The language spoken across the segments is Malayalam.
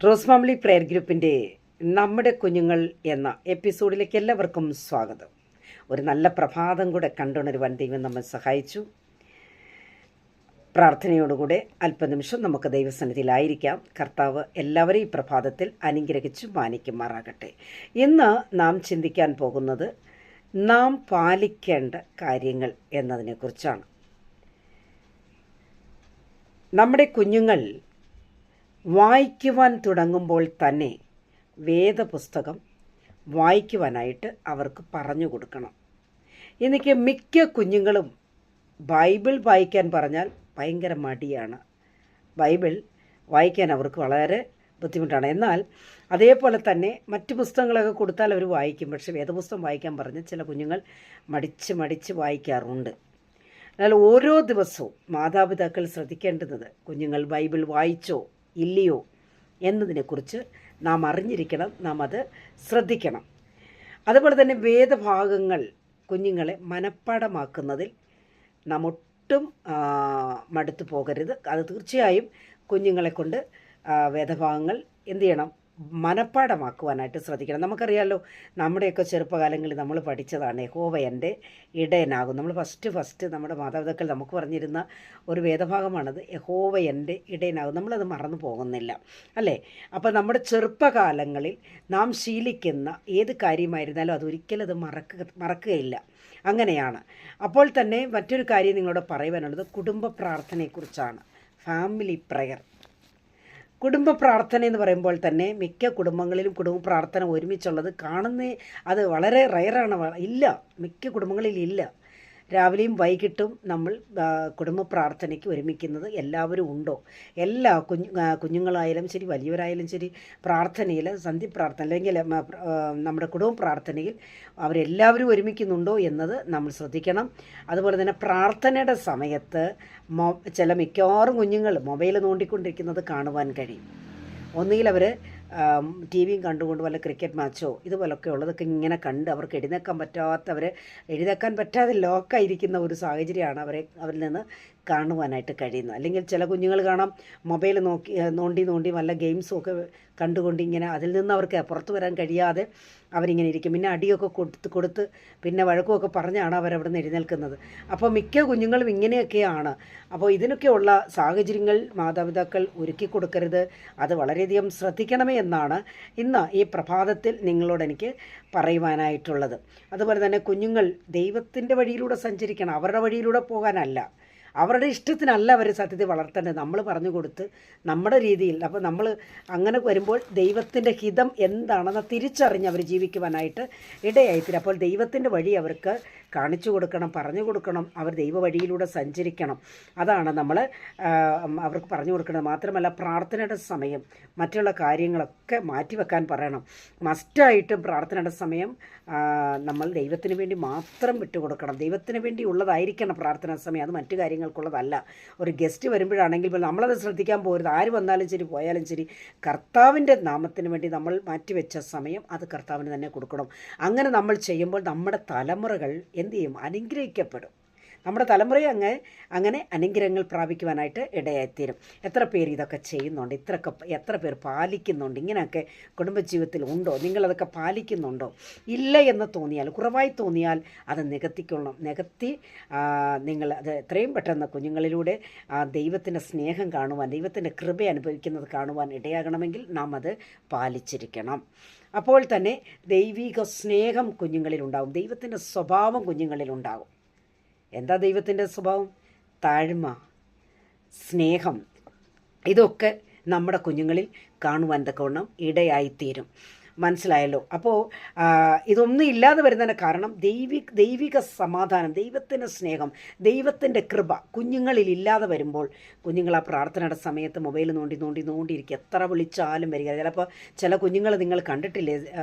റോസ് ഫാമിലി പ്രെയർ ഗ്രൂപ്പിൻ്റെ നമ്മുടെ കുഞ്ഞുങ്ങൾ എന്ന എപ്പിസോഡിലേക്ക് എല്ലാവർക്കും സ്വാഗതം. ഒരു നല്ല പ്രഭാതം കൂടെ കണ്ടുണരുവാൻ ദൈവം നമ്മെ സഹായിച്ചു. പ്രാർത്ഥനയോടുകൂടെ അല്പനിമിഷം നമുക്ക് ദൈവസന്നിധിയിലായിരിക്കാം. കർത്താവ് എല്ലാവരെയും ഈ പ്രഭാതത്തിൽ അനുഗ്രഹിച്ചു മാനിക്കുമാറാകട്ടെ. ഇന്ന് നാം ചിന്തിക്കാൻ പോകുന്നത് നാം പാലിക്കേണ്ട കാര്യങ്ങൾ എന്നതിനെക്കുറിച്ചാണ്. നമ്മുടെ കുഞ്ഞുങ്ങൾ വായിക്കുവാൻ തുടങ്ങുമ്പോൾ തന്നെ വേദപുസ്തകം വായിക്കുവാനായിട്ട് അവർക്ക് പറഞ്ഞു കൊടുക്കണം. എനിക്ക് മിക്ക കുഞ്ഞുങ്ങളും ബൈബിൾ വായിക്കാൻ പറഞ്ഞാൽ ഭയങ്കര മടിയാണ്. ബൈബിൾ വായിക്കാൻ അവർക്ക് വളരെ ബുദ്ധിമുട്ടാണ്. എന്നാൽ അതേപോലെ തന്നെ മറ്റ് പുസ്തകങ്ങളൊക്കെ കൊടുത്താൽ അവർ വായിക്കും. പക്ഷേ വേദപുസ്തകം വായിക്കാൻ പറഞ്ഞ് ചില കുഞ്ഞുങ്ങൾ മടിച്ച് വായിക്കാറുണ്ട്. എന്നാൽ ഓരോ ദിവസവും മാതാപിതാക്കൾ ശ്രദ്ധിക്കേണ്ടുന്നത് കുഞ്ഞുങ്ങൾ ബൈബിൾ വായിച്ചോ ഇല്ലയോ എന്നതിനെക്കുറിച്ച് നാം അറിഞ്ഞിരിക്കണം, നാം അത് ശ്രദ്ധിക്കണം. അതുപോലെ തന്നെ വേദഭാഗങ്ങൾ കുഞ്ഞുങ്ങളെ മനഃപ്പാഠമാക്കുന്നതിൽ നാം ഒട്ടും മടുത്തു പോകരുത്. അത് തീർച്ചയായും കുഞ്ഞുങ്ങളെ കൊണ്ട് വേദഭാഗങ്ങൾ എന്ത് ചെയ്യണം, മനഃപ്പാഠമാക്കുവാനായിട്ട് ശ്രദ്ധിക്കണം. നമുക്കറിയാമല്ലോ, നമ്മുടെയൊക്കെ ചെറുപ്പകാലങ്ങളിൽ നമ്മൾ പഠിച്ചതാണ് യഹോവ എൻ്റെ ഇടയനാകും. നമ്മൾ ഫസ്റ്റ് നമ്മുടെ മാതാപിതാക്കൾ നമുക്ക് പറഞ്ഞിരുന്ന ഒരു വേദഭാഗമാണത്, യഹോവ എൻ്റെ ഇടയനാകും. നമ്മളത് മറന്നു പോകുന്നില്ല അല്ലേ? അപ്പോൾ നമ്മുടെ ചെറുപ്പകാലങ്ങളിൽ നാം ശീലിക്കുന്ന ഏത് കാര്യമായിരുന്നാലും അതൊരിക്കലും അത് മറക്കുകയില്ല. അങ്ങനെയാണ്. അപ്പോൾ തന്നെ മറ്റൊരു കാര്യം നിങ്ങളോട് പറയുവാനുള്ളത് കുടുംബ പ്രാർത്ഥനയെക്കുറിച്ചാണ്. Family prayer. കുടുംബ പ്രാർത്ഥന എന്ന് പറയുമ്പോൾ തന്നെ മിക്ക കുടുംബങ്ങളിലും കുടുംബ പ്രാർത്ഥന ഒരുമിച്ചുള്ളത് അത് വളരെ റയറാണ്. ഇല്ല, മിക്ക കുടുംബങ്ങളിൽ ഇല്ല. രാവിലെയും വൈകിട്ടും നമ്മൾ കുടുംബ പ്രാർത്ഥനയ്ക്ക് ഒരുമിക്കുന്നത് എല്ലാവരും ഉണ്ടോ? എല്ലാ കുഞ്ഞുങ്ങളായാലും ശരി വലിയവരായാലും ശരി പ്രാർത്ഥനയിൽ സന്ധ്യപ്രാർത്ഥന അല്ലെങ്കിൽ നമ്മുടെ കുടുംബ പ്രാർത്ഥനയിൽ അവരെല്ലാവരും ഒരുമിക്കുന്നുണ്ടോ എന്നത് നമ്മൾ ശ്രദ്ധിക്കണം. അതുപോലെ തന്നെ പ്രാർത്ഥനയുടെ സമയത്ത് മിക്കവാറും കുഞ്ഞുങ്ങൾ മൊബൈൽ നോണ്ടിക്കൊണ്ടിരിക്കുന്നത് കാണുവാൻ കഴിയും. ഒന്നുകിൽ അവർ ടി വിയും കണ്ടുകൊണ്ട് വല്ല ക്രിക്കറ്റ് മാച്ചോ ഇതുപോലൊക്കെ ഉള്ളതൊക്കെ ഇങ്ങനെ കണ്ട് അവർക്ക് എഴുന്നേക്കാൻ പറ്റാതെ ലോക്കായിരിക്കുന്ന ഒരു സാഹചര്യമാണ് അവരിൽ നിന്ന് കാണുവാനായിട്ട് കഴിയുന്നത്. അല്ലെങ്കിൽ ചില കുഞ്ഞുങ്ങൾ കാണാം മൊബൈൽ നോണ്ടി വല്ല ഗെയിംസും ഒക്കെ കണ്ടുകൊണ്ട് ഇങ്ങനെ അതിൽ നിന്ന് അവർക്ക് പുറത്തു വരാൻ കഴിയാതെ അവരിങ്ങനെ ഇരിക്കും. പിന്നെ അടിയൊക്കെ കൊടുത്ത് പിന്നെ വഴക്കുമൊക്കെ പറഞ്ഞാണ് അവരവിടെ നിന്ന് എഴുന്നേൽക്കുന്നത്. അപ്പോൾ മിക്ക കുഞ്ഞുങ്ങളും ഇങ്ങനെയൊക്കെയാണ്. അപ്പോൾ ഇതിനൊക്കെയുള്ള സാഹചര്യങ്ങൾ മാതാപിതാക്കൾ ഒരുക്കി കൊടുക്കരുത്. അത് വളരെയധികം ശ്രദ്ധിക്കണമേ എന്നാണ് ഇന്ന് ഈ പ്രഭാതത്തിൽ നിങ്ങളോട് എനിക്ക് പറയുവാനായിട്ടുള്ളത്. അതുപോലെ തന്നെ കുഞ്ഞുങ്ങൾ ദൈവത്തിൻ്റെ വഴിയിലൂടെ സഞ്ചരിക്കണം, അവരുടെ വഴിയിലൂടെ പോകാനല്ല. അവരുടെ ഇഷ്ടത്തിനല്ല അവർ സത്യത്തിൽ വളർത്തേണ്ടത്, നമ്മൾ പറഞ്ഞു കൊടുത്ത് നമ്മുടെ രീതിയിൽ. അപ്പോൾ നമ്മൾ അങ്ങനെ വരുമ്പോൾ ദൈവത്തിൻ്റെ ഹിതം എന്താണെന്ന് തിരിച്ചറിഞ്ഞ് അവർ ജീവിക്കുവാനായിട്ട് ഇടയായിത്തീരും. അപ്പോൾ ദൈവത്തിൻ്റെ വഴി അവർക്ക് കാണിച്ചു കൊടുക്കണം, പറഞ്ഞു കൊടുക്കണം. അവർ ദൈവ വഴിയിലൂടെ സഞ്ചരിക്കണം. അതാണ് നമ്മൾ അവർക്ക് പറഞ്ഞു കൊടുക്കുന്നത്. മാത്രമല്ല പ്രാർത്ഥനയുടെ സമയം മറ്റുള്ള കാര്യങ്ങളൊക്കെ മാറ്റിവെക്കാൻ പറയണം. മസ്റ്റായിട്ടും പ്രാർത്ഥനയുടെ സമയം നമ്മൾ ദൈവത്തിന് വേണ്ടി മാത്രം വിട്ടുകൊടുക്കണം. ദൈവത്തിന് വേണ്ടി ഉള്ളതായിരിക്കണം പ്രാർത്ഥനാ സമയം, അത് മറ്റു കാര്യങ്ങൾക്കുള്ളതല്ല. ഒരു ഗസ്റ്റ് വരുമ്പോഴാണെങ്കിൽ പോലും നമ്മളത് ശ്രദ്ധിക്കാൻ പോരുത്. ആര് വന്നാലും ശരി പോയാലും ശരി കർത്താവിൻ്റെ നാമത്തിന് വേണ്ടി നമ്മൾ മാറ്റിവെച്ച സമയം അത് കർത്താവിന് തന്നെ കൊടുക്കണം. അങ്ങനെ നമ്മൾ ചെയ്യുമ്പോൾ നമ്മുടെ തലമുറകൾ എന്ത് ചെയ്യും? അനുഗ്രഹിക്കപ്പെടും. നമ്മുടെ തലമുറയെ അങ്ങനെ അനുഗ്രഹങ്ങൾ പ്രാപിക്കുവാനായിട്ട് ഇടയായിത്തീരും. എത്ര പേർ ഇതൊക്കെ ചെയ്യുന്നുണ്ട്? എത്ര പേർ പാലിക്കുന്നുണ്ട്? ഇങ്ങനെയൊക്കെ കുടുംബജീവിതത്തിൽ ഉണ്ടോ? നിങ്ങളതൊക്കെ പാലിക്കുന്നുണ്ടോ? ഇല്ല എന്ന് തോന്നിയാൽ, കുറവായി തോന്നിയാൽ അത് നികത്തി നിങ്ങൾ അത് എത്രയും പെട്ടെന്ന് കുഞ്ഞുങ്ങളിലൂടെ ദൈവത്തിൻ്റെ സ്നേഹം കാണുവാൻ, ദൈവത്തിൻ്റെ കൃപ അനുഭവിക്കുന്നത് കാണുവാൻ ഇടയാകണമെങ്കിൽ നാം അത് പാലിച്ചിരിക്കണം. അപ്പോൾ തന്നെ ദൈവിക സ്നേഹം കുഞ്ഞുങ്ങളിലുണ്ടാകും, ദൈവത്തിൻ്റെ സ്വഭാവം കുഞ്ഞുങ്ങളിലുണ്ടാകും. എന്താ ദൈവത്തിൻ്റെ സ്വഭാവം? താഴ്മ, സ്നേഹം, ഇതൊക്കെ നമ്മുടെ കുഞ്ഞുങ്ങളിൽ കാണുവാൻ തക്കവണ്ണം ഇടയായിത്തീരും. മനസ്സിലായല്ലോ? അപ്പോൾ ഇതൊന്നും ഇല്ലാതെ വരുന്നതിന് കാരണം ദൈവിക സമാധാനം, ദൈവത്തിൻ്റെ സ്നേഹം, ദൈവത്തിൻ്റെ കൃപ കുഞ്ഞുങ്ങളിൽ ഇല്ലാതെ വരുമ്പോൾ കുഞ്ഞുങ്ങൾ ആ പ്രാർത്ഥനയുടെ സമയത്ത് മൊബൈൽ നോണ്ടിയിരിക്കും. എത്ര വിളിച്ചാലും വരിക. ചില കുഞ്ഞുങ്ങൾ നിങ്ങൾ കണ്ടിട്ടില്ലേ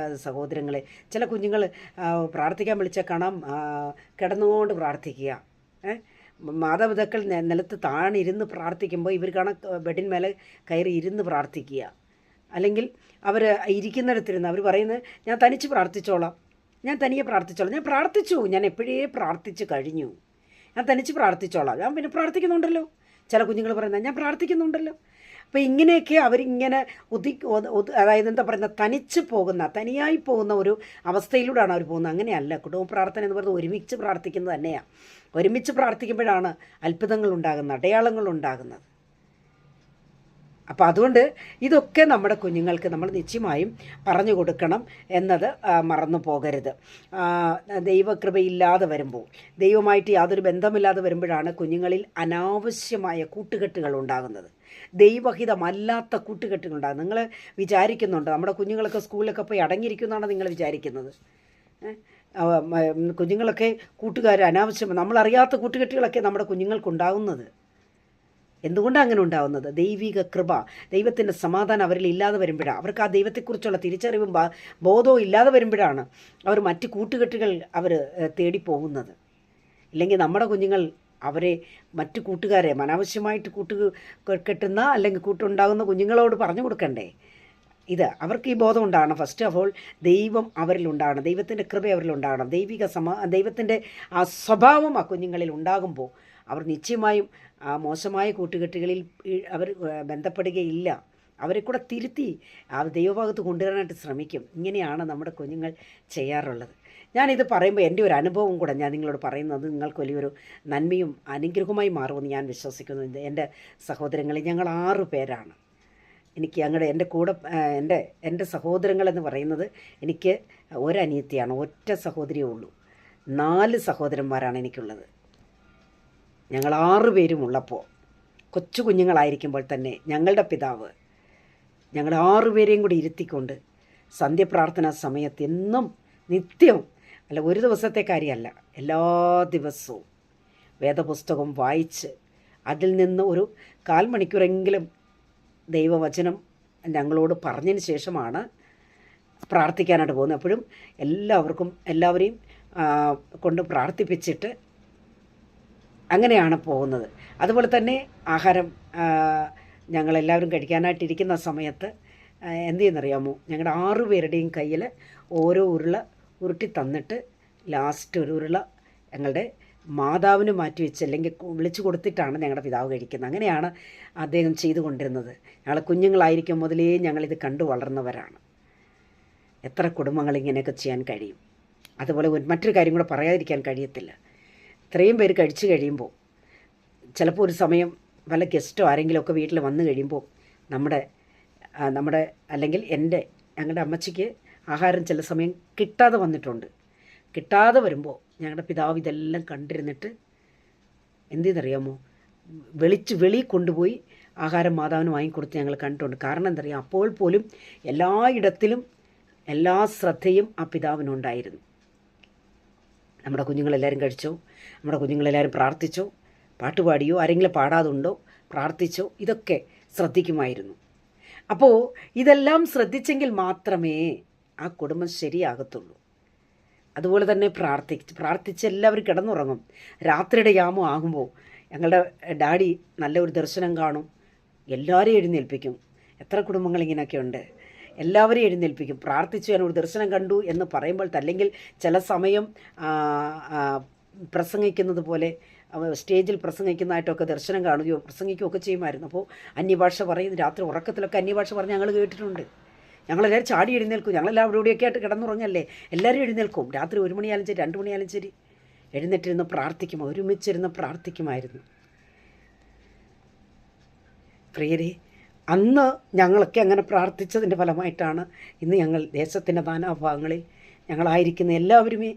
സഹോദരങ്ങളെ? ചില കുഞ്ഞുങ്ങൾ പ്രാർത്ഥിക്കാൻ വിളിച്ചാൽ കാണാം കിടന്നുകൊണ്ട് പ്രാർത്ഥിക്കുക. മാതാപിതാക്കൾ നിലത്ത് താണിരുന്ന് പ്രാർത്ഥിക്കുമ്പോൾ ഇവർ കാണാൻ ബെഡിന്മേലെ കയറി ഇരുന്ന് പ്രാർത്ഥിക്കുക. അല്ലെങ്കിൽ അവർ ഇരിക്കുന്നിടത്തിരുന്ന് അവർ പറയുന്നത് ഞാൻ തനിച്ച് പ്രാർത്ഥിച്ചോളാം, ഞാൻ തനിയെ പ്രാർത്ഥിച്ചോളാം, ഞാൻ എപ്പോഴേ പ്രാർത്ഥിച്ചു കഴിഞ്ഞു, ഞാൻ തനിച്ച് പ്രാർത്ഥിച്ചോളാം, ഞാൻ പിന്നെ പ്രാർത്ഥിക്കുന്നുണ്ടല്ലോ. ചില കുഞ്ഞുങ്ങൾ പറയുന്നത് ഞാൻ പ്രാർത്ഥിക്കുന്നുണ്ടല്ലോ. അപ്പോൾ ഇങ്ങനെയൊക്കെ അവരിങ്ങനെ അതായത് എന്താ പറയുന്നത്, തനിയായി പോകുന്ന ഒരു അവസ്ഥയിലൂടെയാണ് അവർ പോകുന്നത്. അങ്ങനെയല്ല. കുടുംബ പ്രാർത്ഥന എന്ന് പറയുന്നത് ഒരുമിച്ച് പ്രാർത്ഥിക്കുന്നത് തന്നെയാണ്. ഒരുമിച്ച് പ്രാർത്ഥിക്കുമ്പോഴാണ് അത്ഭുതങ്ങൾ ഉണ്ടാകുന്നത്, അടയാളങ്ങൾ ഉണ്ടാകുന്നത്. അപ്പോൾ അതുകൊണ്ട് ഇതൊക്കെ നമ്മുടെ കുഞ്ഞുങ്ങൾക്ക് നമ്മൾ നിശ്ചയമായും പറഞ്ഞു കൊടുക്കണം എന്നത് മറന്നു പോകരുത്. ദൈവകൃപയില്ലാതെ വരുമ്പോൾ, ദൈവമായിട്ട് യാതൊരു ബന്ധമില്ലാതെ വരുമ്പോഴാണ് കുഞ്ഞുങ്ങളിൽ അനാവശ്യമായ കൂട്ടുകെട്ടുകൾ ഉണ്ടാകുന്നത്, ദൈവഹിതമല്ലാത്ത കൂട്ടുകെട്ടുകൾ ഉണ്ടാകുന്നത്. നിങ്ങൾ വിചാരിക്കുന്നുണ്ട് നമ്മുടെ കുഞ്ഞുങ്ങളൊക്കെ സ്കൂളിലൊക്കെ പോയി അടങ്ങിയിരിക്കുമെന്നാണ് നിങ്ങൾ വിചാരിക്കുന്നത്? കുഞ്ഞുങ്ങളൊക്കെ അനാവശ്യം നമ്മളറിയാത്ത കൂട്ടുകെട്ടുകളൊക്കെ നമ്മുടെ കുഞ്ഞുങ്ങൾക്കുണ്ടാകുന്നത്. എന്തുകൊണ്ടാണ് അങ്ങനെ ഉണ്ടാകുന്നത്? ദൈവിക കൃപ, ദൈവത്തിൻ്റെ സമാധാനം അവരിൽ ഇല്ലാതെ വരുമ്പോഴാണ്, അവർക്ക് ആ ദൈവത്തെക്കുറിച്ചുള്ള തിരിച്ചറിവും ബോധവും ഇല്ലാതെ വരുമ്പോഴാണ് അവർ മറ്റ് കൂട്ടുകെട്ടുകൾ തേടിപ്പോകുന്നത്. ഇല്ലെങ്കിൽ നമ്മുടെ കുഞ്ഞുങ്ങൾ അവരെ മറ്റു കൂട്ടുകാരെ അനാവശ്യമായിട്ട് കെട്ടുന്ന അല്ലെങ്കിൽ കൂട്ടുണ്ടാകുന്ന കുഞ്ഞുങ്ങളോട് പറഞ്ഞു കൊടുക്കണ്ടേ? അവർക്ക് ഈ ബോധം ഉണ്ടാകണം. ഫസ്റ്റ് ഓഫ് ഓൾ ദൈവം അവരിലുണ്ടാകണം, ദൈവത്തിൻ്റെ കൃപ അവരിലുണ്ടാകണം, ദൈവത്തിൻ്റെ ആ സ്വഭാവം ആ കുഞ്ഞുങ്ങളിൽ ഉണ്ടാകുമ്പോൾ അവർ നിശ്ചയമായും ആ മോശമായ കൂട്ടുകെട്ടുകളിൽ അവർ ബന്ധപ്പെടുകയില്ല. അവരെ കൂടെ തിരുത്തി ആ ദൈവഭാഗത്ത് കൊണ്ടുവരാനായിട്ട് ശ്രമിക്കും. ഇങ്ങനെയാണ് നമ്മുടെ കുഞ്ഞുങ്ങൾ ചെയ്യാറുള്ളത്. ഞാനിത് പറയുമ്പോൾ എൻ്റെ ഒരു അനുഭവം കൂടെ ഞാൻ നിങ്ങളോട് പറയുന്നത് നിങ്ങൾക്ക് വലിയൊരു നന്മയും അനുഗ്രഹമായി മാറുമെന്ന് ഞാൻ വിശ്വസിക്കുന്നു. എൻ്റെ സഹോദരങ്ങളിൽ ഞങ്ങൾ 6 പേരാണ്. എനിക്ക് എൻ്റെ കൂടെ എൻ്റെ സഹോദരങ്ങളെന്ന് പറയുന്നത്, എനിക്ക് ഒരനിയത്തിയാണ്, ഒറ്റ സഹോദരിയേ ഉള്ളൂ. 4 സഹോദരന്മാരാണ് എനിക്കുള്ളത്. ഞങ്ങൾ 6 പേരും ഉള്ളപ്പോൾ, കൊച്ചു കുഞ്ഞുങ്ങളായിരിക്കുമ്പോൾ തന്നെ ഞങ്ങളുടെ പിതാവ് ഞങ്ങൾ 6 പേരെയും കൂടി ഇരുത്തിക്കൊണ്ട് സന്ധ്യപ്രാർത്ഥനാ സമയത്ത് എന്നും നിത്യം, അല്ല ഒരു ദിവസത്തെ കാര്യമല്ല, എല്ലാ ദിവസവും വേദപുസ്തകം വായിച്ച് അതിൽ നിന്ന് ഒരു 1/4 മണിക്കൂറെങ്കിലും ദൈവവചനം ഞങ്ങളോട് പറഞ്ഞതിന് ശേഷമാണ് പ്രാർത്ഥിക്കാനായിട്ട് പോകുന്നത്. എപ്പോഴും എല്ലാവരെയും കൊണ്ട് പ്രാർത്ഥിപ്പിച്ചിട്ട് അങ്ങനെയാണ് പോകുന്നത്. അതുപോലെ തന്നെ ആഹാരം ഞങ്ങളെല്ലാവരും കഴിക്കാനായിട്ടിരിക്കുന്ന സമയത്ത് എന്ത് ചെയ്യുന്നറിയാമോ, ഞങ്ങളുടെ 6 പേരുടെയും കയ്യിൽ ഓരോ ഉരുള ഉരുട്ടി തന്നിട്ട് ലാസ്റ്റ് ഒരു ഉരുള ഞങ്ങളുടെ മാതാവിന് മാറ്റി വെച്ച് അല്ലെങ്കിൽ വിളിച്ചു കൊടുത്തിട്ടാണ് ഞങ്ങളുടെ പിതാവ് കഴിക്കുന്നത്. അങ്ങനെയാണ് അദ്ദേഹം ചെയ്തുകൊണ്ടിരുന്നത്. ഞങ്ങൾ കുഞ്ഞുങ്ങളായിരിക്കും മുതലേ ഞങ്ങളിത് കണ്ടു വളർന്നവരാണ്. എത്ര കുടുംബങ്ങൾ ഇങ്ങനെയൊക്കെ ചെയ്യാൻ കഴിയും? അതുപോലെ മറ്റൊരു കാര്യം കൂടെ പറയാതിരിക്കാൻ കഴിയത്തില്ല. ഇത്രയും പേര് കഴിച്ചു കഴിയുമ്പോൾ ചിലപ്പോൾ ഒരു സമയം വല്ല ഗസ്റ്റോ ആരെങ്കിലുമൊക്കെ വീട്ടിൽ വന്നു കഴിയുമ്പോൾ നമ്മുടെ അല്ലെങ്കിൽ ഞങ്ങളുടെ അമ്മച്ചിക്ക് ആഹാരം ചില സമയം കിട്ടാതെ വന്നിട്ടുണ്ട്. കിട്ടാതെ വരുമ്പോൾ ഞങ്ങളുടെ പിതാവ് ഇതെല്ലാം കണ്ടിരുന്നിട്ട് എന്ത് ചെയ്യുന്നറിയാമോ, വെളിയിൽ കൊണ്ടുപോയി ആഹാരം മാതാവിന് വാങ്ങിക്കൊടുത്ത് ഞങ്ങൾ കണ്ടിട്ടുണ്ട്. കാരണം എന്തറിയാം, അപ്പോൾ പോലും എല്ലായിടത്തിലും എല്ലാ ശ്രദ്ധയും ആ പിതാവിനുണ്ടായിരുന്നു. നമ്മുടെ കുഞ്ഞുങ്ങളെല്ലാവരും കഴിച്ചോ, നമ്മുടെ കുഞ്ഞുങ്ങളെല്ലാവരും പ്രാർത്ഥിച്ചോ, പാട്ടുപാടിയോ, ആരെങ്കിലും പാടാതുണ്ടോ, പ്രാർത്ഥിച്ചോ, ഇതൊക്കെ ശ്രദ്ധിക്കുമായിരുന്നു. അപ്പോൾ ഇതെല്ലാം ശ്രദ്ധിച്ചെങ്കിൽ മാത്രമേ ആ കുടുംബം ശരിയാകത്തുള്ളൂ. അതുപോലെ തന്നെ പ്രാർത്ഥിച്ച് എല്ലാവരും കിടന്നുറങ്ങും. രാത്രിയുടെ യാമം ആകുമ്പോൾ ഞങ്ങളുടെ ഡാഡി നല്ല ഒരു ദർശനം കാണും, എല്ലാവരെയും എഴുന്നേൽപ്പിക്കും. എത്ര കുടുംബങ്ങൾ ഇങ്ങനെയൊക്കെ ഉണ്ട്. എല്ലാവരെയും എഴുന്നേൽപ്പിക്കും. പ്രാർത്ഥിച്ചു ഞാൻ ഒരു ദർശനം കണ്ടു എന്ന് പറയുമ്പോൾ, അല്ലെങ്കിൽ ചില സമയം പ്രസംഗിക്കുന്നത് പോലെ സ്റ്റേജിൽ പ്രസംഗിക്കുന്നതായിട്ടൊക്കെ ദർശനം കാണുകയോ പ്രസംഗിക്കുകയൊക്കെ ചെയ്യുമായിരുന്നു. അപ്പോൾ അന്യഭാഷ പറയും. രാത്രി ഉറക്കത്തിലൊക്കെ അന്യഭാഷ പറഞ്ഞ് ഞങ്ങൾ കേട്ടിട്ടുണ്ട്. ഞങ്ങളെല്ലാവരും ചാടി എഴുന്നേൽക്കും. ഞങ്ങളെല്ലാം ഇവിടെയൊക്കെ ആയിട്ട് കിടന്നുറങ്ങല്ലേ, എല്ലാവരും എഴുന്നേൽക്കും. രാത്രി 1 മണിയാലും ശരി 2 മണിയാലും ശരി എഴുന്നേറ്റിരുന്ന് പ്രാർത്ഥിക്കും, ഒരുമിച്ചിരുന്ന് പ്രാർത്ഥിക്കുമായിരുന്നു. പ്രിയരെ, അന്ന് ഞങ്ങളൊക്കെ അങ്ങനെ പ്രാർത്ഥിച്ചതിൻ്റെ ഫലമായിട്ടാണ് ഇന്ന് ഞങ്ങൾ ദേശത്തിൻ്റെ നാനാഭാഗങ്ങളിൽ ഞങ്ങളായിരിക്കുന്ന എല്ലാവരുമേ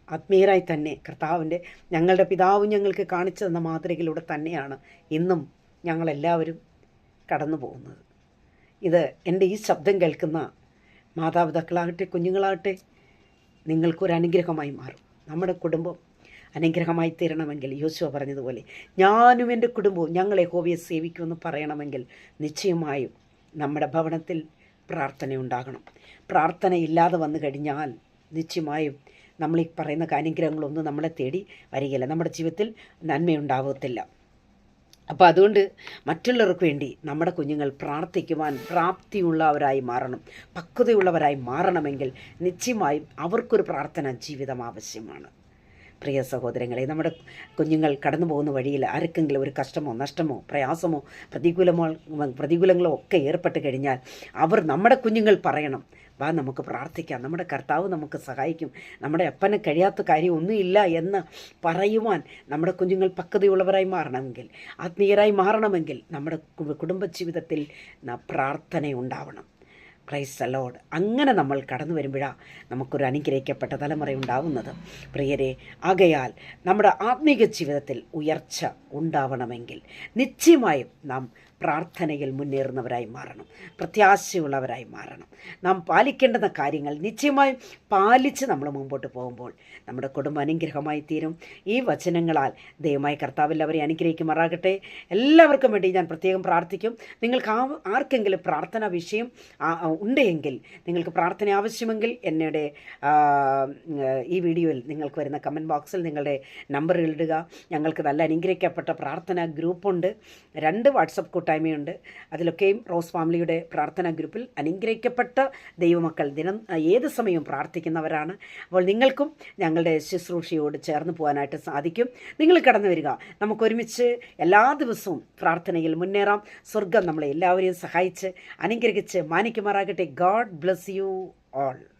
ആത്മീയരായി തന്നെ ഞങ്ങളുടെ പിതാവ് ഞങ്ങൾക്ക് കാണിച്ചു തന്ന മാതൃകയിലൂടെ തന്നെയാണ് ഇന്നും ഞങ്ങളെല്ലാവരും കടന്നു പോകുന്നത്. ഇത് എൻ്റെ ഈ ശബ്ദം കേൾക്കുന്ന മാതാപിതാക്കളാകട്ടെ കുഞ്ഞുങ്ങളാകട്ടെ നിങ്ങൾക്കൊരു അനുഗ്രഹമായി മാറും. നമ്മുടെ കുടുംബം അനുഗ്രഹമായി തീരണമെങ്കിൽ യോശുവ പറഞ്ഞതുപോലെ ഞാനും എൻ്റെ കുടുംബവും ഞങ്ങൾ യഹോവയെ സേവിക്കുമെന്ന് പറയണമെങ്കിൽ നിശ്ചയമായും നമ്മുടെ ഭവനത്തിൽ പ്രാർത്ഥന ഉണ്ടാകണം. പ്രാർത്ഥന ഇല്ലാതെ വന്നു കഴിഞ്ഞാൽ നിശ്ചയമായും നമ്മൾ ഈ പറയുന്ന അനുഗ്രഹങ്ങളൊന്നും നമ്മളെ തേടി വരികയില്ല, നമ്മുടെ ജീവിതത്തിൽ നന്മയുണ്ടാകത്തില്ല. അപ്പോൾ അതുകൊണ്ട് മറ്റുള്ളവർക്ക് വേണ്ടി നമ്മുടെ കുഞ്ഞുങ്ങൾ പ്രാർത്ഥിക്കുവാൻ പ്രാപ്തിയുള്ളവരായി മാറണം, പക്വതയുള്ളവരായി മാറണമെങ്കിൽ നിശ്ചയമായും അവർക്കൊരു പ്രാർത്ഥന ജീവിതം ആവശ്യമാണ്. പ്രിയ സഹോദരങ്ങളെ, നമ്മുടെ കുഞ്ഞുങ്ങൾ കടന്നു പോകുന്ന വഴിയിൽ ആർക്കെങ്കിലും ഒരു കഷ്ടമോ നഷ്ടമോ പ്രയാസമോ പ്രതികൂലങ്ങളോ ഒക്കെ ഏർപ്പെട്ട് കഴിഞ്ഞാൽ നമ്മുടെ കുഞ്ഞുങ്ങൾ പറയണം, വാ നമുക്ക് പ്രാർത്ഥിക്കാം, നമ്മുടെ കർത്താവ് നമുക്ക് സഹായിക്കും, നമ്മുടെ അപ്പന് കഴിയാത്ത കാര്യം ഒന്നുമില്ല എന്ന് പറയുവാൻ നമ്മുടെ കുഞ്ഞുങ്ങൾ പക്വതയുള്ളവരായി മാറണമെങ്കിൽ, ആത്മീയരായി മാറണമെങ്കിൽ നമ്മുടെ കുടുംബജീവിതത്തിൽ പ്രാർത്ഥന ഉണ്ടാവണം. Praise the Lord. അങ്ങനെ നമ്മൾ കടന്നു വരുമ്പോഴാണ് നമുക്കൊരു അനുഗ്രഹിക്കപ്പെട്ട തലമുറ ഉണ്ടാവുന്നത്. പ്രിയരെ, ആകയാൽ നമ്മുടെ ആത്മീക ജീവിതത്തിൽ ഉയർച്ച ഉണ്ടാവണമെങ്കിൽ നിശ്ചയമായും നാം പ്രാർത്ഥനയിൽ മുന്നേറുന്നവരായി മാറണം, പ്രത്യാശയുള്ളവരായി മാറണം. നാം പാലിക്കേണ്ടുന്ന കാര്യങ്ങൾ നിശ്ചയമായും പാലിച്ച് നമ്മൾ മുമ്പോട്ട് പോകുമ്പോൾ നമ്മുടെ കുടുംബം അനുഗ്രഹമായി തീരും. ഈ വചനങ്ങളാൽ ദൈവമായ കർത്താവിൽ അവരെ അനുഗ്രഹിക്കുമാറാകട്ടെ. എല്ലാവർക്കും വേണ്ടി ഞാൻ പ്രത്യേകം പ്രാർത്ഥിക്കും. നിങ്ങൾക്ക് ആർക്കെങ്കിലും പ്രാർത്ഥനാ വിഷയം ഉണ്ടെങ്കിൽ, നിങ്ങൾക്ക് പ്രാർത്ഥന ആവശ്യമെങ്കിൽ എന്നോട് ഈ വീഡിയോയിൽ നിങ്ങൾക്ക് വരുന്ന കമൻറ്റ് ബോക്സിൽ നിങ്ങളുടെ നമ്പറുകൾ ഇടുക. ഞങ്ങൾക്ക് നല്ല അനുഗ്രഹിക്കപ്പെട്ട പ്രാർത്ഥനാ ഗ്രൂപ്പുണ്ട്, 2 വാട്സപ്പ് കൂട്ടായ്മയുണ്ട്. അതിലൊക്കെയും റോസ് ഫാമിലിയുടെ പ്രാർത്ഥനാ ഗ്രൂപ്പിൽ അനുഗ്രഹിക്കപ്പെട്ട ദൈവമക്കൾ ഏത് സമയവും പ്രാർത്ഥിക്കുന്നവരാണ്. അപ്പോൾ നിങ്ങൾക്കും ഞങ്ങളുടെ ശുശ്രൂഷയോട് ചേർന്ന് പോകാനായിട്ട് സാധിക്കും. നിങ്ങൾ കടന്നു വരിക, നമുക്കൊരുമിച്ച് എല്ലാ ദിവസവും പ്രാർത്ഥനയിൽ മുന്നേറാം. സ്വർഗം നമ്മളെ എല്ലാവരെയും സഹായിച്ച് അനുഗ്രഹിച്ച് മാനിക്കുമാറാകട്ടെ. God bless you all.